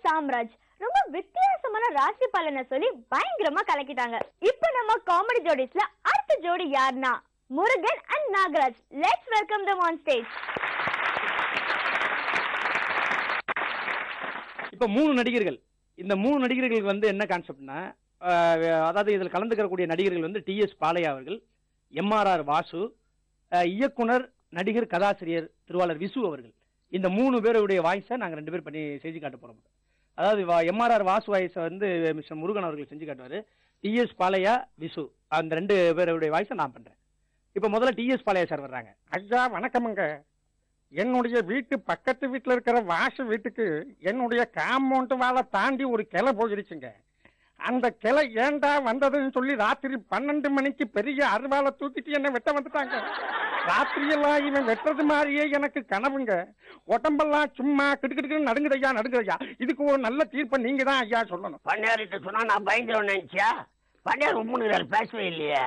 சாம்ராஜ் ரொம்ப வித்தியாசமான ராசி பலனை சொல்லி பயங்கரமா கலக்கிட்டாங்க. இப்ப நம்ம காமெடி ஜோடிஸ்ல அடுத்த ஜோடி யாருன்னா Murugan and Nagaraj. Let's welcome them on stage. இப்ப 3 நடிகர்கள். இந்த 3 நடிகர்களுக்கு வந்து என்ன கான்செப்ட்னா, அதாவது இதில் கலந்துக்கக்கூடிய நடிகர்கள் வந்து டிஎஸ் பாலையா அவர்கள், எம்ஆர்ஆர் வாசு, இயக்குனர் நடிகர் கதாசிரியர் திருவாளர் விசு அவர்கள். இந்த 3 பேருடைய வாய்ஸை நாங்கள் 2 பேர் பண்ணி செஞ்சு காட்ட போறோம். அதாவது எம்ஆர்ஆர் வாசு வாய்ஸை வந்து மிஸ்டர் முருகன் அவர்கள் செஞ்சு காட்டுவாரு. டிஎஸ் பாலையா விசு அந்த 2 பேருடைய வாய்ஸை நான் பண்றேன். இப்ப முதல்ல டிஎஸ் பாலையா சார் வர்றாங்க. ஐயா வணக்கமுங்க. என்னுடைய வீட்டு பக்கத்து வீட்டில் இருக்கிற வாசு வீட்டுக்கு என்னுடைய காம்பவுண்ட் வாழை தாண்டி ஒரு கிளை போயிருச்சுங்க. அந்த கிளை ஏண்டா வந்ததுன்னு சொல்லி ராத்திரி 12 மணிக்கு பெரிய அருவாளை தூக்கிட்டு என்ன வெட்ட வந்துட்டாங்க. ராத்திரியெல்லாம் இவன் வெட்டுறது மாதிரியே எனக்கு கனவுங்க. உடம்பெல்லாம் சும்மா கிட்டுக்கிட்டு நடுங்குதையா. இதுக்கு ஒரு நல்ல தீர்ப்பை நீங்க தான் ஐயா சொல்லணும். பண்ணையார்கிட்ட சொன்னா நான் பயந்துருவேன் நினைச்சியா? பண்ணையார் உம்முன்னு பேசவே இல்லையே.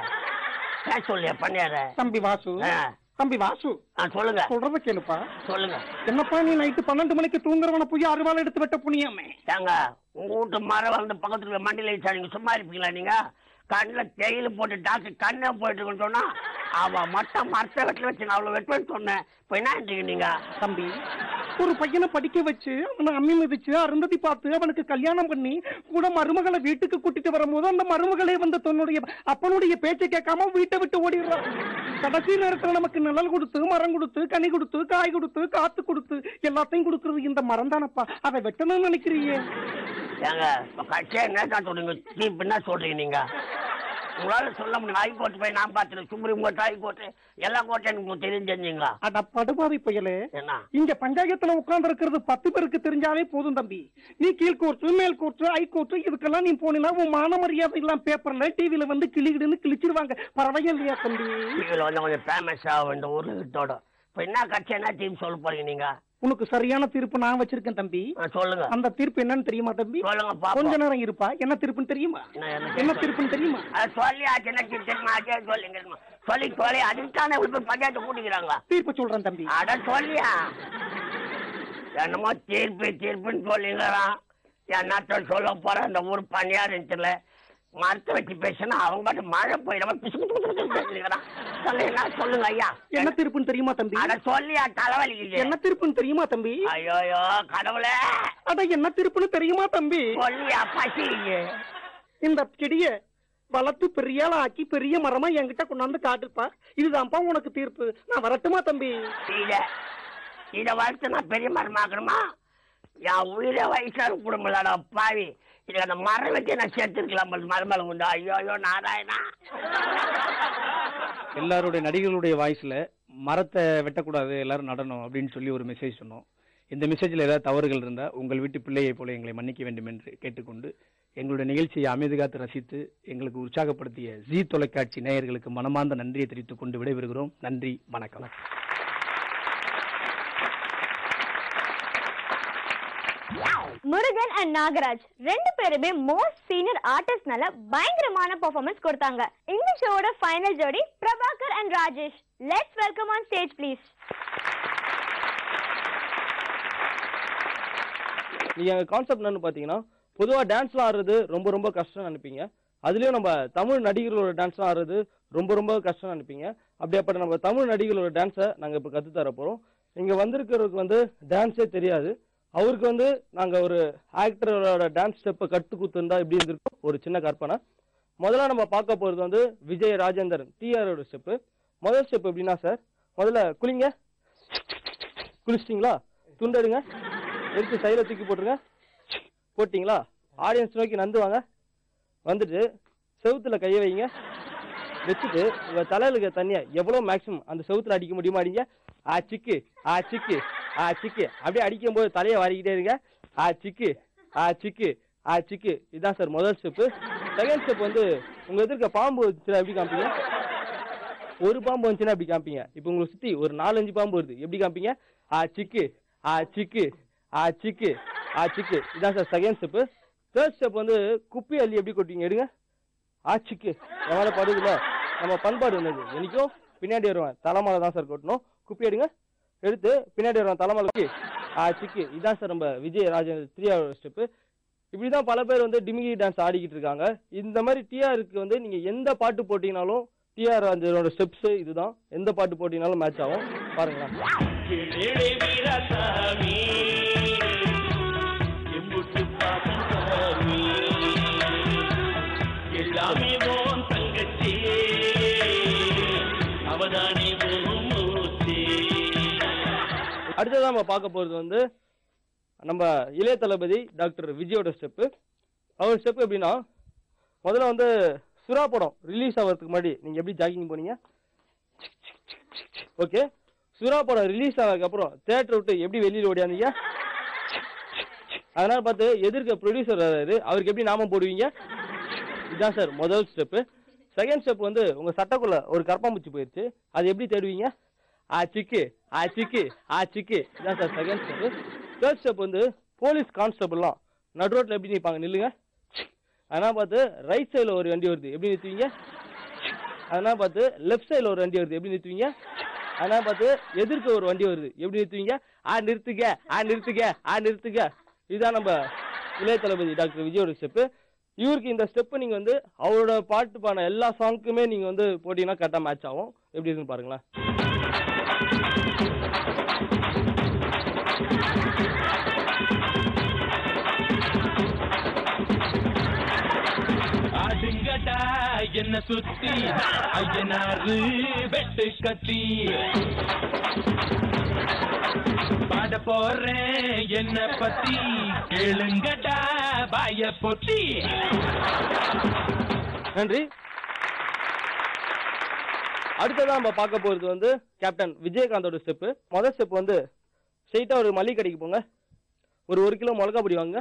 பேச சொல்லியா பண்ணையார? தம்பி வாசு சொல்லுங்க. சொல்றத கேளுப்பா. சொல்லுங்க. என்னப்பா நீ நைட்டு 12 மணிக்கு தூங்குறவன போய் அருவாளை எடுத்து வெட்ட புனியாமே? ஏங்க உங்க வீட்டு மரம் வந்து பக்கத்துல மண்டியில வச்சா நீங்க சும்மா இருப்பீங்களா? நீங்க கண்ணில் தேயில போட்டு டாக்டர் கண்ணை போயிட்டு சொன்னா அவ மட்டும் மரத்தை வெட்ட வச்சு அவ்வளவு வெட்டுவேன்னு சொன்னேன். இப்ப என்ன நீங்க? தம்பி, ஒரு பையனை படிக்க வச்சு அவனை அம்மி மிதிச்சு அருந்ததி பார்த்து அவனுக்கு கல்யாணம் பண்ணி கூட மருமகளை வீட்டுக்கு கூட்டிட்டு வரும்போது அந்த மருமகளே வந்து தன்னுடைய அப்பனுடைய பேச்சை கேட்காம வீட்டை விட்டு ஓடிடுறான். கடைசி நேரத்தில் நமக்கு நிழல் கொடுத்து மரம் கொடுத்து கனி கொடுத்து காய் கொடுத்து காத்து கொடுத்து எல்லாத்தையும் கொடுக்கறது இந்த மரம் தானப்பா. அதை வெட்டணும்னு நினைக்கிறீங்க? ஏங்க கட்சியா என்ன சொல்றீங்க? சீப் என்ன சொல்றீங்க நீங்க? உங்களால சொல்ல முடியும். ஹைகோர்ட் போய் நான் பார்த்துட்டு சுப்ரீம் கோர்ட் ஹைகோர்ட் எல்லா கோர்ட்டும் எனக்கு தெரிஞ்சுங்களா? அட படுபாவி பயலே, என்ன இங்க பஞ்சாயத்துல உட்கார்ந்து இருக்கிறது 10 பேருக்கு தெரிஞ்சாலே போதும் தம்பி. நீ கீழ் கோர்ட்டு மேல் கோர்ட்டு ஹைகோர்ட் இதுக்கெல்லாம் நீ போனீங்கன்னா உன் மான மரியாதை எல்லாம் பேப்பர்ல டிவில வந்து கிளிகிடுன்னு கிழிச்சிருவாங்க. பரவாயில்லையா தம்பி? டிவில வந்து கொஞ்சம் ஃபேமஸ் ஆகும் இந்த ஒரு இதோட. இப்ப என்ன கட்சி என்ன தீர்ப்பு சொல்ல போறீங்க நீங்க? உனக்கு சரியான தீர்ப்பு நான் வச்சிருக்கேன் தம்பி. சொல்லுங்க. அந்த தீர்ப்பு என்னன்னு தெரியுமா தம்பி? சொல்லுங்க. கொஞ்ச நேரம் இருப்பா. என்ன தீர்ப்புன்னு தெரியுமா? என்ன தீர்ப்புன்னு தெரியுமா? சொல்லி சொல்லி அதுக்கான பஞ்சாயத்து கூட்டிக்கிறாங்க. தீர்ப்பு சொல்றேன் தம்பி. அட சொல்லியா என்னமோ தீர்ப்புன்னு சொல்லிங்கிறான். என்னத்த சொல்ல போற இந்த ஊர் பணியாரத்துல மரத்தை வச்சு பேசினா அவங்க பாட்டு மழை போயிடாம சொல்லுங்க ஐயா. என்ன தீர்ப்புன்னு தெரியுமா தம்பி? அட சொல்லியா தலைவலி. என்ன தீர்ப்புன்னு தெரியுமா தம்பி? ஐயோ கடவுளே. அட என்ன தீர்ப்புன்னு தெரியுமா தம்பி? சொல்லியா பசி. இந்த செடிய வளர்த்து பெரிய ஆக்கி பெரிய மரமா என்கிட்ட கொண்டாந்து காட்டுப்பா. இதுதான்ப்பா உனக்கு தீர்ப்பு. நான் வரட்டுமா தம்பி? இத வளர்த்து நான் பெரிய மரமாக்கணுமா? என் உயிரை வயசான குடும்பம்லடா பாவி. இதுக்கு அந்த மரம் வச்சு நான் சேர்த்துருக்கலாம். மரமலை உண்டு. ஐயோ நாராயணா. எல்லாருடைய நடிகர்களுடைய வாய்ஸ்ல மரத்தை வெட்டக்கூடாது, எல்லாரும் நடணும் அப்படின்னு சொல்லி ஒரு மெசேஜ் சொன்னோம். இந்த மெசேஜில் ஏதாவது தவறுகள் இருந்தால் உங்கள் வீட்டு பிள்ளையை போல எங்களை மன்னிக்க வேண்டும் என்று கேட்டுக்கொண்டு எங்களுடைய நிகழ்ச்சியை அமைதி காத்து ரசித்து எங்களுக்கு உற்சாகப்படுத்திய ஜி தொலைக்காட்சி நேயர்களுக்கு மனமார்ந்த நன்றியை தெரிவித்துக் கொண்டு விடைபெறுகிறோம். நன்றி, வணக்கம். முருகன் அண்ட் நாகராஜ் 2 பேருமே மோஸ்ட் சீனியர் ஆர்டிஸ்ட்னால பயங்கரமான பெர்ஃபார்மன்ஸ் கொடுத்தாங்க. இந்த ஷோவோட ஃபைனல் ஜோடி Prabhakar and Rajesh. Let's welcome on stage please. நீங்க கான்செப்ட் என்னன்னு பாத்தீங்கன்னா, பொதுவா டான்ஸ்லாம் ஆடுறது ரொம்ப ரொம்ப கஷ்டம் நினைப்பீங்க. அதுலயும் நம்ம தமிழ் நடிகர்களோட டான்ஸ்லாம் ஆடுறது ரொம்ப ரொம்ப கஷ்டம் நினைப்பீங்க. அப்படியாப்பட்ட நம்ம தமிழ் நடிகர்களோட டான்ஸை நாங்க இப்ப கத்து தர போறோம். இங்க வந்திருக்கிறவருக்கு வந்து டான்ஸே தெரியாது. அவருக்கு வந்து நாங்க ஒரு ஆக்டரோட டான்ஸ் ஸ்டெப்பை கட்டு கொடுத்துருந்தா எப்படி இருந்திருக்கும் ஒரு சின்ன கற்பனை. முதல்ல நம்ம பார்க்க போறது வந்து விஜய் ராஜேந்திரன் டிஆரோட ஸ்டெப்பு. முதல் ஸ்டெப் எப்படின்னா சார், முதல்ல குளிங்க. குளிச்சிட்டிங்களா? துண்டெடுங்க, எடுத்து சைடில் தூக்கி போட்டுருங்க. போட்டிங்களா? ஆடியன்ஸ் நோக்கி நந்துவாங்க. வந்துட்டு செவுத்துல கையை வைங்க. வச்சுட்டு உங்க தலையில தண்ணியை எவ்வளோ மேக்ஸிமம் அந்த செவுத்துல அடிக்க முடியுமா அடிங்க. சிக்கு சிக்கு சிக்கு அப்படியே அடிக்கும் போது தலையை வாரிக்கிட்டே இருங்க. சிக்கு சிக்கு சிக்கு. இதுதான் சார் முதல் ஸ்டெப்பு. செகண்ட் ஸ்டெப் வந்து உங்க எதிர்க்க பாம்பு வந்துச்சுன்னா எப்படி காமிப்பீங்க? ஒரு பாம்பு வந்துச்சுன்னா எப்படி காமிப்பீங்க? இப்போ உங்களுக்கு சுத்தி ஒரு 4-5 பாம்பு வருது, எப்படி காமிப்பீங்க? சிக்கு சிக்கு சிக்கு சிக்கு. இதுதான் sir second step. Third step வந்து குப்பி அள்ளி எப்படி கொட்டுவீங்க? எடுங்க. சிக்கு என் படுதுல நம்ம பண்பாடு வந்தது. என்னைக்கும் பின்னாடி வருவேன், தலைமாலை தான் சார் கொட்டணும். குப்பி எடுங்க. எடுத்து பின்னாடி வரும் தலைமலைக்கு சிக்கு. இதான் சார் நம்ம விஜய் ராஜேந்திர 3 ஸ்டெப்பு. இப்படிதான் பல பேர் வந்து டிமிகி டான்ஸ் ஆடிக்கிட்டு இருக்காங்க. இந்த மாதிரி டிஆருக்கு வந்து நீங்க எந்த பாட்டு போட்டீங்கனாலும் டிஆர் ராஜேந்திரோட ஸ்டெப்ஸ் இதுதான். எந்த பாட்டு போட்டீங்கனாலும் மேட்ச் ஆகும். பாருங்களேன். அடுத்ததான் நம்ம பார்க்க போறது வந்து நம்ம இளைய தளபதி டாக்டர் விஜயோட ஸ்டெப்பு. அவர் ஸ்டெப் எப்படின்னா, முதல்ல வந்து சுறா படம் ரிலீஸ் ஆகிறதுக்கு முன்னாடி நீங்க எப்படி ஜாகிங் போனீங்க, ஓகே. சுறா படம் ரிலீஸ் ஆனதுக்கு அப்புறம் தியேட்டர் விட்டு எப்படி வெளியில ஓடியாந்தீங்க, அதனால பார்த்து எதிர்க்க ப்ரொடியூசர் வராரு, அவருக்கு எப்படி நாமம் போடுவீங்க. இதுதான் சார் முதல் ஸ்டெப்பு. செகண்ட் ஸ்டெப் வந்து உங்க சட்டைக்குள்ள ஒரு கரப்பாம்பூச்சி போயிடுச்சு, அது எப்படி தேடுவீங்க, சிக்கு சிக்கு சிக்கு. இதான் sir second step. Third step வந்து போலீஸ் கான்ஸ்டபிள்லாம் நடு ரோட்ல எப்படி நிற்பாங்க, நில்லுங்க. அதனால பார்த்து ரைட் சைடில் ஒரு வண்டி வருது, எப்படி நிறுத்துவீங்க. அதனால பார்த்து லெஃப்ட் சைடில் ஒரு வண்டி வருது, எப்படி நிறுத்துவீங்க. அதனால பார்த்து எதிர்க்க ஒரு வண்டி வருது, எப்படி நிறுத்துவீங்க. நிறுத்துக நிறுத்துக நிறுத்துக. இதுதான் நம்ம இளைய தளபதி டாக்டர் விஜயோட ஸ்டெப்பு. இவருக்கு இந்த ஸ்டெப்பு நீங்க வந்து அவரோட பாட்டு பாடின எல்லா சாங்குக்குமே நீங்க வந்து போட்டீங்கன்னா கரெக்டாக மேட்ச் ஆகும். எப்படி இருக்குன்னு பாருங்களேன். என்ன சுத்தி ஐயனாரு வெட்டு கத்தி பாட போறேன் என்ன பத்தி கேளுங்கடா பாய பொத்தி. நன்றி. அடுத்ததான் நம்ம பார்க்க போறது வந்து கேப்டன் விஜயகாந்தோட ஸ்டெப்பு. முதல் ஸ்டெப் வந்து ஸ்ட்ரெயிட்டா ஒரு மளிகை கடைக்கு போங்க, ஒரு 1 கிலோ மிளகா பொடி வாங்க,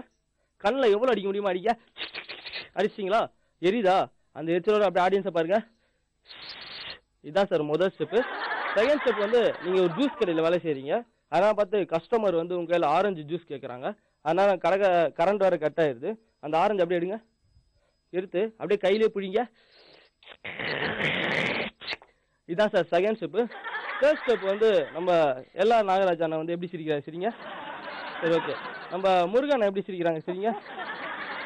கண்ணில் எவ்வளோ அடிக்க முடியுமா அடிக்க, அடிச்சிட்டிங்களா, எரியுதா, அந்த எரிச்சலோட அப்படியே ஆடியன்ஸை பாருங்க. இதுதான் சார் முதல் ஸ்டெப்பு. செகண்ட் ஸ்டெப் வந்து நீங்க ஒரு ஜூஸ் கடையில் வேலை செய்றீங்க, அதனால பார்த்து கஸ்டமர் வந்து உங்க கையில் ஆரஞ்சு ஜூஸ் கேட்குறாங்க, அதனால கரண்ட் வேற கட் ஆயிருது. அந்த ஆரஞ்சு அப்படியே எடுங்க, எடுத்து அப்படியே கையிலே பிடிங்க. இதுதான் sir second step. Third step வந்து நம்ம எல்லா நாகராஜான வந்து எப்படி சிரிக்கிறாங்க, சரிங்க. சரி ஓகே. நம்ம முருகனை எப்படி சிரிக்கிறாங்க, சரிங்க.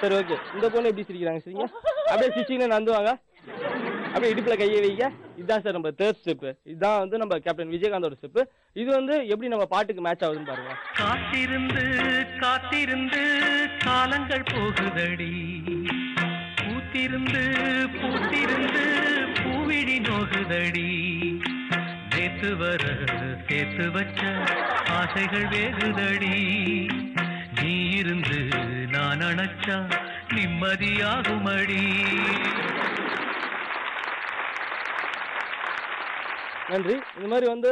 சரி ஓகே. இந்த பொண்ணு எப்படி சிரிக்கிறாங்க, சரிங்க. அப்படியே சிரிச்சிங்கன்னு நந்துவாங்க, அப்படியே இடுப்புல கையை வைங்க. இதுதான் சார் நம்ம தேர்ட் ஸ்டெப்பு. இதுதான் வந்து நம்ம கேப்டன் விஜயகாந்தோட ஸ்டெப்பு. இது வந்து எப்படி நம்ம பாட்டுக்கு மேட்ச் ஆகுதுன்னு பாருங்க. காத்திருந்து காத்திருந்து காலங்கள் போகுதடி, பூத்திருந்து பூத்திருந்து பூவிழி நோகுதடி, நேத்து வர சேர்த்து வச்ச ஆசைகள் வேகுதடி, நீ இருந்து நான் அணைச்சா நிம்மதியாகுமடி. நன்றி. இந்த மாதிரி வந்து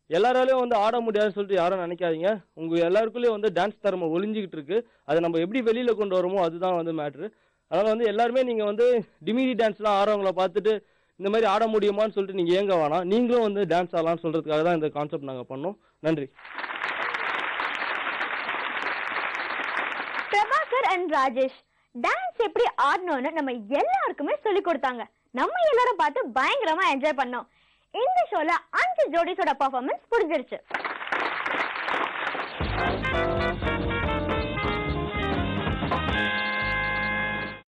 எல்லாராலையும் வந்து ஆட முடியாதுன்னு சொல்லிட்டு யாரும் நினைக்காதீங்க. உங்க எல்லாருக்குள்ளேயும் வந்து டான்ஸ் திறமை ஒளிஞ்சிக்கிட்டு இருக்கு. அதை நம்ம எப்படி வெளியில கொண்டு வரமோ அதுதான் வந்து மேட்ரு. அதனால வந்து எல்லாருமே நீங்க வந்து டிமிடி டான்ஸ்லாம் ஆடுறவங்கள பார்த்துட்டு இந்த மாதிரி ஆட முடியுமான்னு சொல்லிட்டு நீங்க ஏங்க வேணாம். நீங்களும் வந்து டான்ஸ் ஆடலாம்னு சொல்றதுக்காக தான் இந்த கான்செப்ட் நாங்க பண்ணோம். நன்றி. பிரபாகர் அண்ட் ராஜேஷ் டான்ஸ் எப்படி ஆடணும்னு நம்ம எல்லாருக்குமே சொல்லி கொடுத்தாங்க. நம்ம எல்லாரும் பார்த்து பயங்கரமா என்ஜாய் பண்ணோம். இந்த ஷோல 5 ஜோடிஸோட பெர்ஃபார்மன்ஸ் புடிச்சிருச்சு.